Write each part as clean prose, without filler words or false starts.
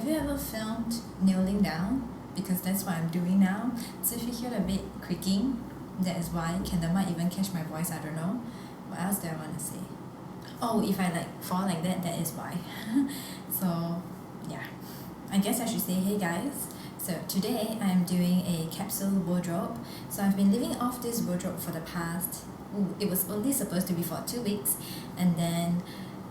Have you ever filmed kneeling down? Because that's what I'm doing now. So if you hear a bit creaking, that is why. Can the mic even catch my voice? I don't know. What else do I want to say? Oh, if I fall like that, that is why. So yeah, I guess I should say hey guys. So today I'm doing a capsule wardrobe. So I've been living off this wardrobe for the past, it was only supposed to be for 2 weeks, and then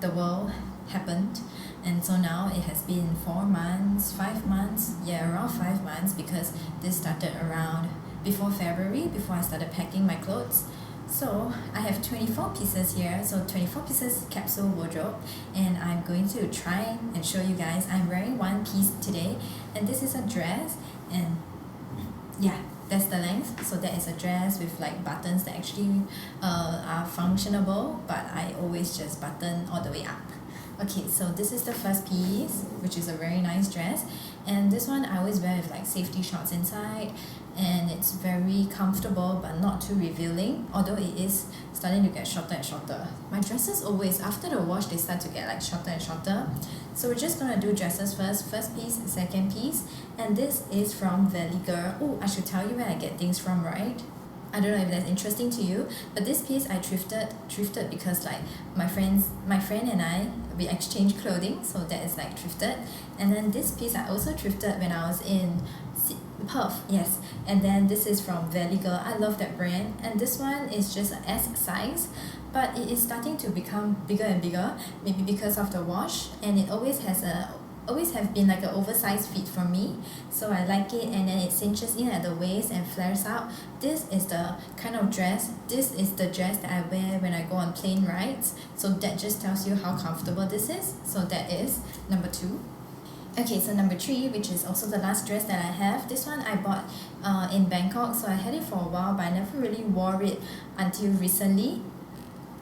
the world happened, and so now it has been 4 months, 5 months, yeah, around 5 months, because this started around before February, before I started packing my clothes. So I have 24 pieces here, so 24 pieces capsule wardrobe, and I'm going to try and show you guys. I'm wearing one piece today, and this is a dress, and yeah, that's the length. So that is a dress with like buttons that actually are functionable, but I always just button all the way up. Okay, so this is the first piece, which is a very nice dress, and this one I always wear with like safety shorts inside, and it's very comfortable but not too revealing, although it is starting to get shorter and shorter. My dresses always, after the wash, they start to get like shorter and shorter. So we're just gonna do dresses first piece, second piece, and this is from Valley Girl. Oh, I should tell you where I get things from, right? I don't know if that's interesting to you, but this piece I thrifted because like my friend and I, we exchanged clothing, so that is like thrifted. And then this piece I also thrifted when I was in Perth, yes. And then this is from Valley Girl. I love that brand, and this one is just an S size, but it is starting to become bigger and bigger, maybe because of the wash, and it always have been like an oversized fit for me, so I like it. And then it cinches in at the waist and flares out. This is the kind of dress, this is the dress that I wear when I go on plane rides, so that just tells you how comfortable this is. So that is number 2. Okay, so number 3, which is also the last dress that I have. This one I bought in Bangkok, so I had it for a while, but I never really wore it until recently.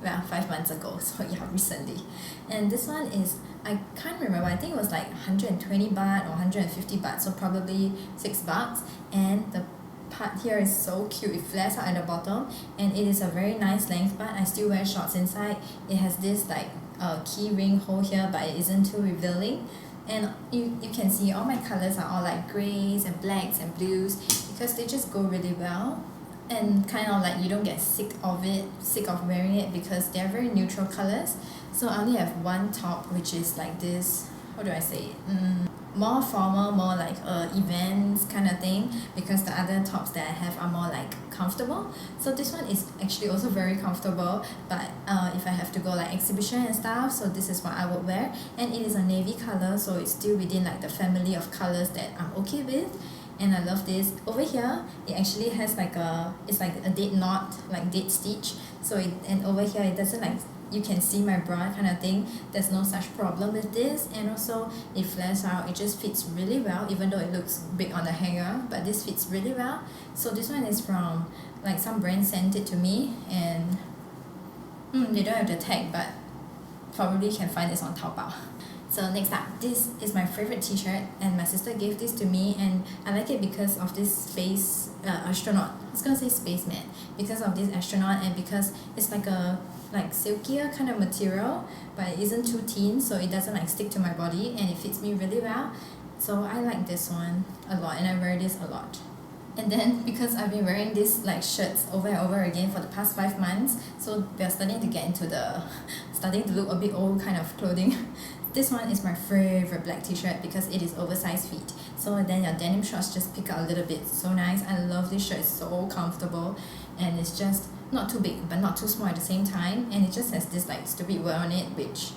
Well, 5 months ago, so yeah, recently. And this one is, I can't remember, I think it was like 120 baht or 150 baht, so probably $6. And the part here is so cute, it flares out at the bottom, and it is a very nice length, but I still wear shorts inside. It has this like key ring hole here, but it isn't too revealing. And you can see all my colors are all like grays and blacks and blues, because they just go really well, and kind of like you don't get sick of wearing it, because they're very neutral colors. So I only have one top, which is like this, how do I say it, more formal, more like events kind of thing, because the other tops that I have are more like comfortable. So this one is actually also very comfortable, but if I have to go like exhibition and stuff, so this is what I would wear. And it is a navy color, so it's still within like the family of colors that I'm okay with. And I love this. Over here, it actually has like it's like a date knot, like date stitch. So and over here it doesn't like, you can see my bra kind of thing. There's no such problem with this, and also it flares out. It just fits really well, even though it looks big on the hanger, but this fits really well. So this one is from like some brand sent it to me, and they don't have the tag, but probably can find this on Taobao. So next up, this is my favorite t-shirt, and my sister gave this to me, and I like it because of this space astronaut. I was gonna say spaceman, because of this astronaut, and because it's like a silkier kind of material, but it isn't too thin, so it doesn't like stick to my body, and it fits me really well. So I like this one a lot, and I wear this a lot. And then because I've been wearing these like shirts over and over again for the past 5 months, so we're starting to get into the starting to look a bit old kind of clothing. This one is my favorite black t-shirt because it is oversized fit, so then your denim shorts just pick out a little bit. So nice. I love this shirt, it's so comfortable, and it's just not too big but not too small at the same time, and it just has this like stupid word on it, which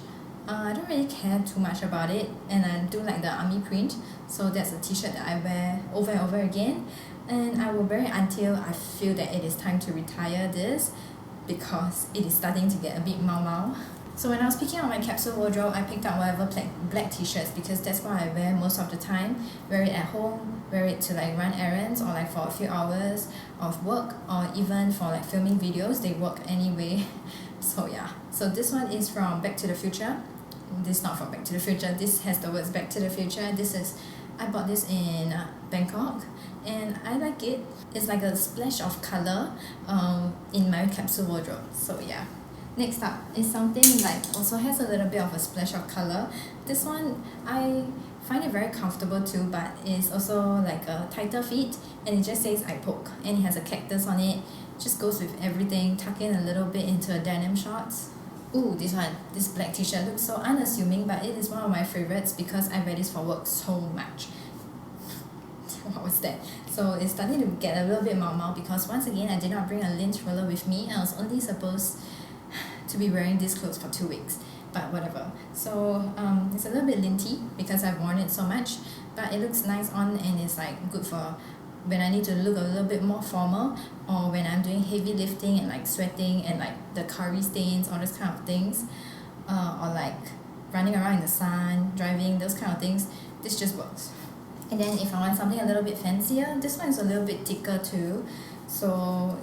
I don't really care too much about it, and I do like the army print. So that's a t-shirt that I wear over and over again, and I will wear it until I feel that it is time to retire this, because it is starting to get a bit mau. So when I was picking out my capsule wardrobe, I picked out whatever black t-shirts, because that's what I wear most of the time. Wear it at home, wear it to like run errands, or like for a few hours of work, or even for like filming videos. They work anyway. So yeah, so this one is from Back to the Future. This is not from Back to the Future, this has the words Back to the Future. I bought this in Bangkok, and I like it. It's like a splash of color in my capsule wardrobe. So yeah. Next up is something like also has a little bit of a splash of color. This one I find it very comfortable too, but it's also like a tighter fit, and it just says I poke, and it has a cactus on it. Just goes with everything. Tuck in a little bit into a denim shorts. Ooh, this one, this black t-shirt looks so unassuming, but it is one of my favorites because I wear this for work so much. What was that? So it's starting to get a little bit mau because once again I did not bring a lint roller with me. I was only supposed to be wearing these clothes for 2 weeks, but whatever. So it's a little bit linty because I've worn it so much, but it looks nice on, and it's like good for when I need to look a little bit more formal, or when I'm doing heavy lifting and like sweating and like the curry stains, all those kind of things, or like running around in the sun, driving, those kind of things. This just works. And then if I want something a little bit fancier, this one is a little bit thicker too, so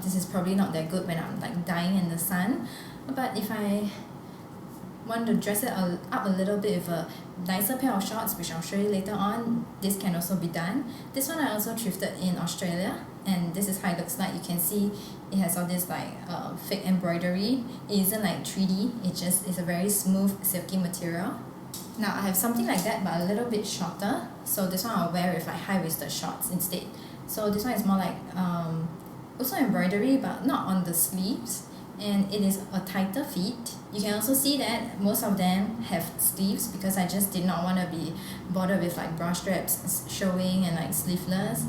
this is probably not that good when I'm like dying in the sun. But if I want to dress it up a little bit with a nicer pair of shorts, which I'll show you later on, this can also be done. This one I also thrifted in Australia, and this is how it looks like. You can see it has all this like fake embroidery. It isn't like 3D, it's a very smooth silky material. Now I have something like that but a little bit shorter, so this one I'll wear with like high-waisted shorts instead. So this one is more like also embroidery but not on the sleeves, and it is a tighter fit. You can also see that most of them have sleeves because I just did not want to be bothered with like bra straps showing and like sleeveless.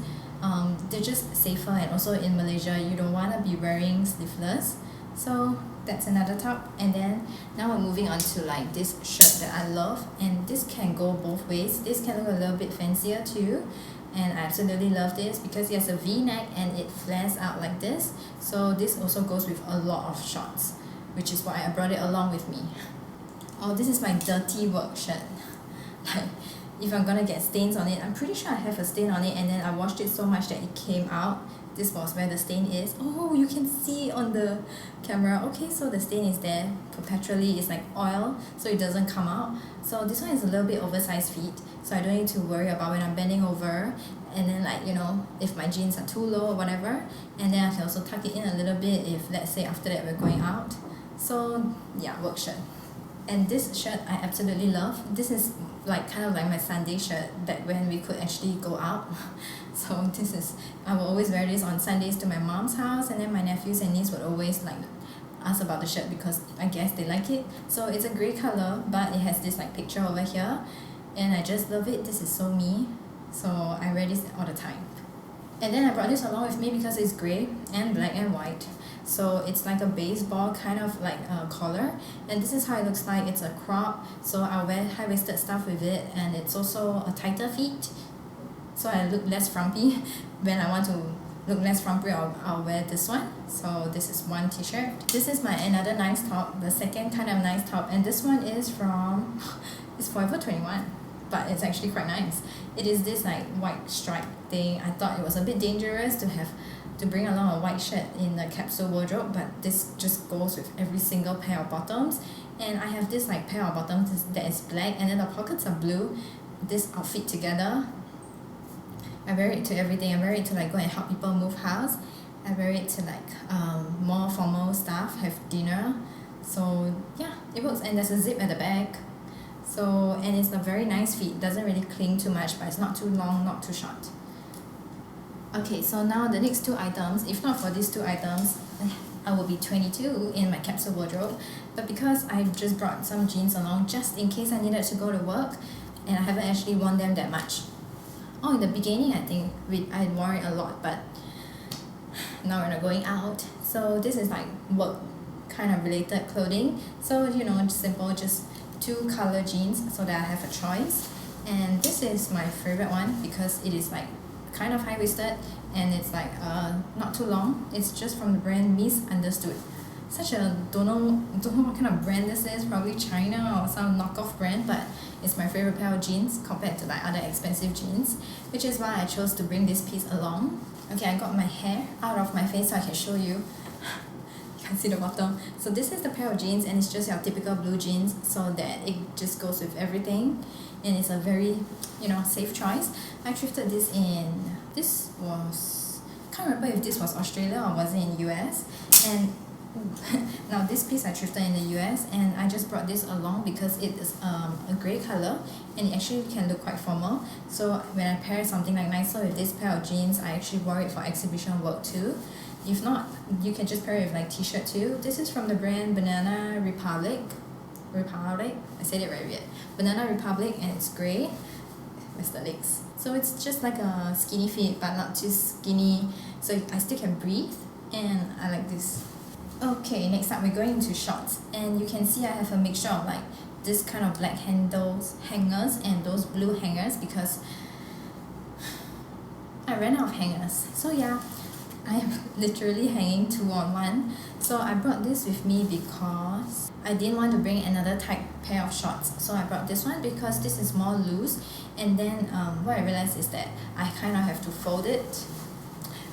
They're just safer, and also in Malaysia you don't want to be wearing sleeveless. So that's another top. And then now we're moving on to like this shirt that I love, and this can go both ways. This can look a little bit fancier too, and I absolutely love this because it has a V-neck and it flares out like this. So this also goes with a lot of shorts, which is why I brought it along with me. Oh, this is my dirty work shirt. Like, if I'm gonna get stains on it, I'm pretty sure I have a stain on it, and then I washed it so much that it came out. This was where the stain is. Oh, you can see on the camera. Okay, so the stain is there perpetually. It's like oil, so it doesn't come out. So this one is a little bit oversized fit, so I don't need to worry about when I'm bending over, and then like, you know, if my jeans are too low or whatever. And then I can also tuck it in a little bit if, let's say, after that we're going out. So yeah, work shirt. And this shirt I absolutely love. This is like kind of like my Sunday shirt back when we could actually go out. So I will always wear this on Sundays to my mom's house, and then my nephews and niece would always like ask about the shirt because I guess they like it. So it's a grey colour, but it has this like picture over here, and I just love it. This is so me, so I wear this all the time. And then I brought this along with me because it's grey and black and white, so it's like a baseball kind of like collar, and this is how it looks like. It's a crop, so I'll wear high-waisted stuff with it, and it's also a tighter fit, so I look less frumpy. When I want to look less frumpy, I'll wear this one. So this is one t-shirt. This is my another nice top, the second kind of nice top, and this one is from it's Forever 21, but it's actually quite nice. It is this like white stripe thing. I thought it was a bit dangerous to bring along a white shirt in the capsule wardrobe, but this just goes with every single pair of bottoms. And I have this like pair of bottoms that is black, and then the pockets are blue. This outfit together, I wear it to everything. I wear it to like go and help people move house. I wear it to like more formal stuff, have dinner. So yeah, it works. And there's a zip at the back. So, and it's a very nice fit. It doesn't really cling too much, but it's not too long, not too short. Okay, so now the next two items, if not for these two items, I will be 22 in my capsule wardrobe. But because I just brought some jeans along just in case I needed to go to work, and I haven't actually worn them that much. Oh, in the beginning I think I wore it a lot, but now we're not going out. So this is like work kind of related clothing. So, you know, just simple, just two color jeans so that I have a choice. And this is my favorite one because it is like kind of high-waisted, and it's like not too long. It's just from the brand Misunderstood. Such a don't know what kind of brand this is, probably China or some knockoff brand, but it's my favorite pair of jeans compared to like other expensive jeans, which is why I chose to bring this piece along. Okay, I got my hair out of my face so I can show you. You can see the bottom. So this is the pair of jeans, and it's just your typical blue jeans, so that it just goes with everything, and it's a very, you know, safe choice. I thrifted this can't remember if this was Australia or was it in US, and Now this piece I thrifted in the US, and I just brought this along because it is a grey colour and it actually can look quite formal. So when I pair something like nicer with this pair of jeans, I actually wore it for exhibition work too. If not, you can just pair it with like t-shirt too. This is from the brand Banana Republic. I said it very weird. Banana Republic, and it's grey. Where's the legs? So it's just like a skinny fit but not too skinny, so I still can breathe, and I like this. Okay, next up we're going into shorts, and you can see I have a mixture of like this kind of black hangers and those blue hangers because I ran out of hangers. So yeah, I'm literally hanging 2 on 1. So I brought this with me because I didn't want to bring another tight pair of shorts. So I brought this one because this is more loose, and then what I realized is that I kind of have to fold it,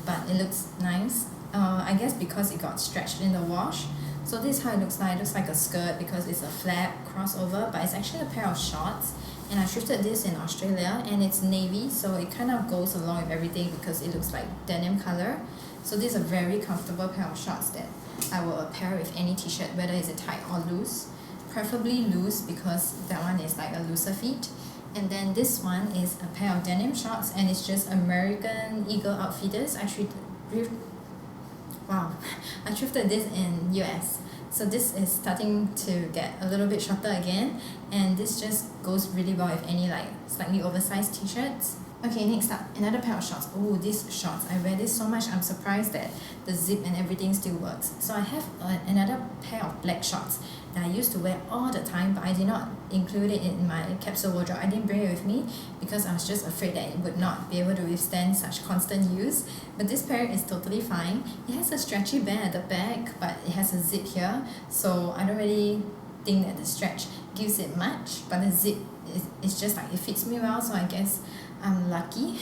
but it looks nice. I guess because it got stretched in the wash. So this is how it looks like. It looks like a skirt because it's a flap crossover, but it's actually a pair of shorts. And I thrifted this in Australia, and it's navy, so it kind of goes along with everything because it looks like denim color. So this is a very comfortable pair of shorts that I will pair with any t-shirt, whether it's a tight or loose. Preferably loose because that one is like a looser fit. And then this one is a pair of denim shorts, and it's just American Eagle Outfitters. I thrifted this in US. So this is starting to get a little bit shorter again, and this just goes really well with any like slightly oversized t-shirts. Okay, next up, another pair of shorts. Oh, these shorts, I wear this so much, I'm surprised that the zip and everything still works. So I have another pair of black shorts that I used to wear all the time, but I did not include it in my capsule wardrobe. I didn't bring it with me because I was just afraid that it would not be able to withstand such constant use. But this pair is totally fine. It has a stretchy band at the back, but it has a zip here, so I don't really think that the stretch gives it much, but the zip is just like it fits me well, so I guess I'm lucky.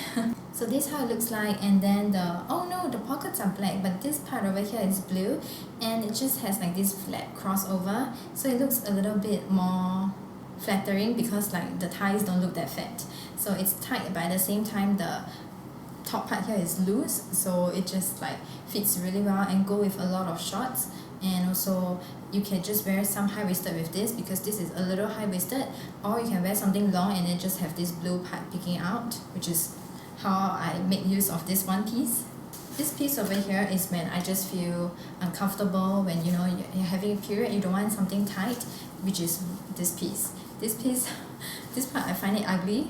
So this is how it looks like, and then the pockets are black, but this part over here is blue, and it just has like this flat crossover, so it looks a little bit more flattering because like the thighs don't look that fat. So it's tight, but at the same time the top part here is loose, so it just like fits really well and go with a lot of shorts. And also you can just wear some high-waisted with this because this is a little high-waisted, or you can wear something long and then just have this blue part peeking out, which is how I make use of this one piece. This piece over here is when I just feel uncomfortable, when you're having a period, you don't want something tight, which is this piece. This part I find it ugly,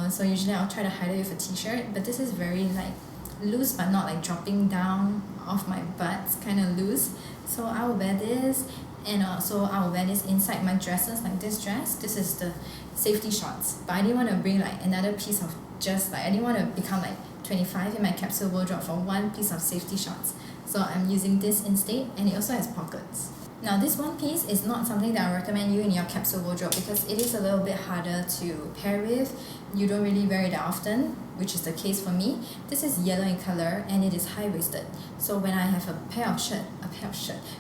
so usually I'll try to hide it with a t-shirt, but this is very like loose but not like dropping down off my butt, it's kind of loose. So I will wear this, and also I will wear this inside my dresses, like this dress. This is the safety shorts, but I didn't want to bring like another piece of I didn't want to become like 25 in my capsule wardrobe for one piece of safety shorts. So I'm using this instead, and it also has pockets. Now this one piece is not something that I recommend you in your capsule wardrobe because it is a little bit harder to pair with. You don't really wear it that often, which is the case for me. This is yellow in color and it is high-waisted. So when I have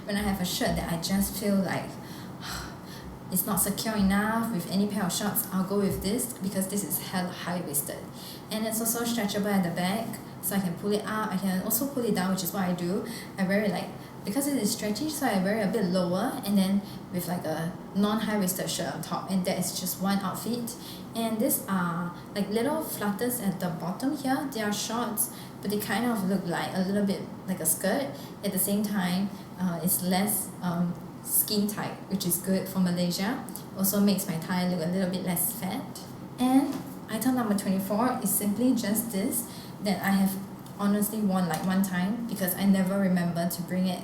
when I have a shirt that I just feel like it's not secure enough with any pair of shorts, I'll go with this because this is hella high-waisted. And it's also stretchable at the back, so I can pull it up. I can also pull it down, which is what I do. I wear it like, because it is stretchy, so I wear it a bit lower, and then with like a non-high-waisted shirt on top, and that is just one outfit. And these are like little flutters at the bottom here. They are shorts, but they kind of look like a little bit like a skirt. At the same time, it's less skin tight, which is good for Malaysia. Also makes my thigh look a little bit less fat. And item number 24 is simply just this that I have honestly worn like one time because I never remember to bring it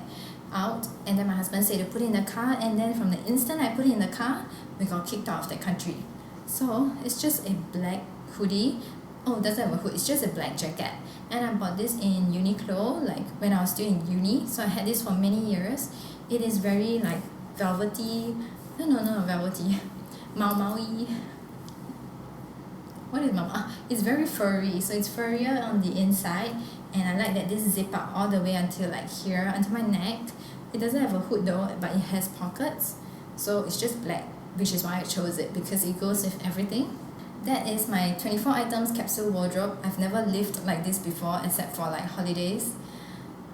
out, and then my husband said to put it in the car, and then from the instant I put it in the car, we got kicked out of that country. So it's just a black hoodie. Oh, it doesn't have a hood, it's just a black jacket, and I bought this in Uniqlo like when I was still in uni, so I had this for many years. It is very like velvety, no velvety, mau-mau-y. What is mama? It's very furry, so it's furrier on the inside, and I like that this zip up all the way until like here, until my neck. It doesn't have a hood though, but it has pockets, so it's just black, which is why I chose it because it goes with everything. That is my 24 items capsule wardrobe. I've never lived like this before except for like holidays,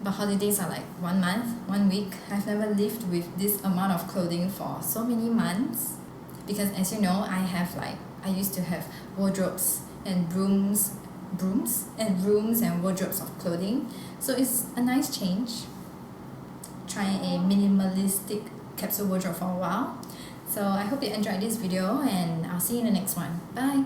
but holidays are like 1 month, 1 week. I've never lived with this amount of clothing for so many months, because as you know, I used to have wardrobes and rooms and wardrobes of clothing. So it's a nice change trying a minimalistic capsule wardrobe for a while. So I hope you enjoyed this video, and I'll see you in the next one. Bye.